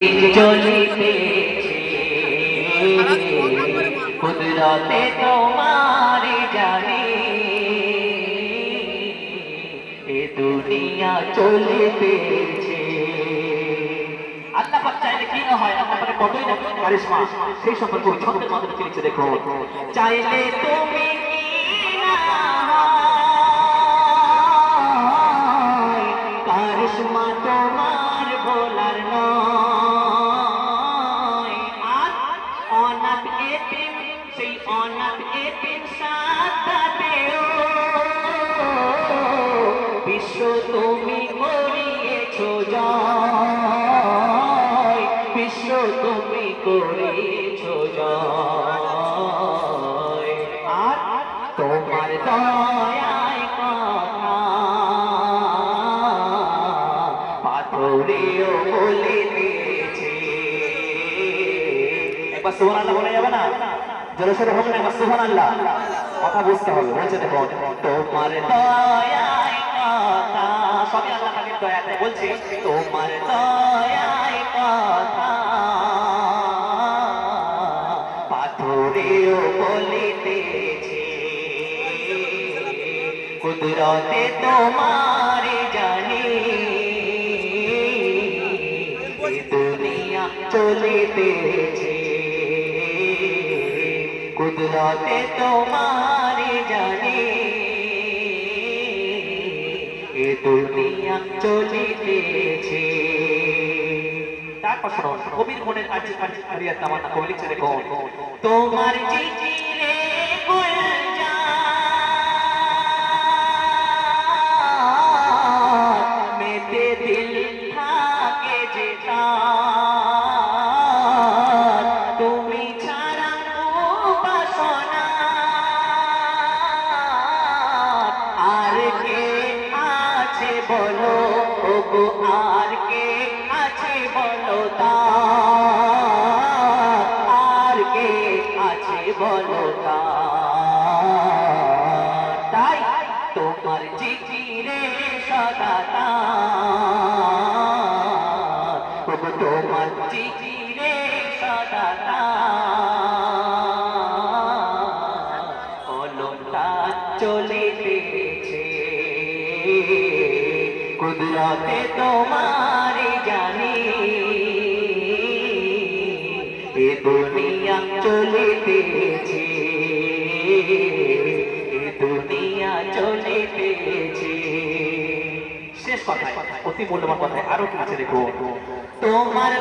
চলিতেছে কুদরতে তোমার জানে এ দুনিয়া চলিতেছে। আল্লাহ পাক চাইলে কি না হয়, আল্লাহ পাকের কতই না কারিশমা, সেই সম্পর্কে ওই ছন্দের মাধ্যমে কি লিখছে দেখো। চাইলে তুমি কি না হয়, কারিশমা তোমার ভোলার নয়। আর অনাথ এতিম, সেই অনাথ এতিম সাথেও বিশ্ব তুমি করিয়েছো জয়, বিশ্ব তুমি করেছো জয়। আর তোমার দয়ায় কথা পাথরেও বলিতেছে। একবার সুবহানাল্লাহ বলা যাবে না? জোরে সোরে হবে না? একবার সুবহানাল্লাহ কথা বুঝতে হবে। বলছে দেখো, তোমার দয়ায় কথা, সবই আল্লাহ পাকের দয়াতে বলছে, তোমার দয়ায় কথা পাথরেও বলিতেছে। কুদরতে তোমার জানি এ দুনিয়া চলিতেছে। কুদরতে তোমার জানি এ দুনিয়া চলিতেছে। তারপর শোনো, কবির মনের কাছে হারিয়ে তামান্না কবি লিখছে দেখো, তোমার জিকিরে গুলজার মেতে দিল থাকে যে তার, তুমি ছাড়া উপাসনা আর কে আছে বলো, ওগো আর কে আছে বলো তার, আর কে আছে বলো তার। তাই তোমার জিকিরে সদা তার, ওগো তোমার জিকিরে সদা তার, কলমটা চলিতেছে। কুদরতে তোমার জানি এ দুনিয়া চলিতেছে, এ দুনিয়া চলিতেছে। শেষ কথায়, অতি মূল্যবান কথায় আরো কি আছে দেখো, তোমার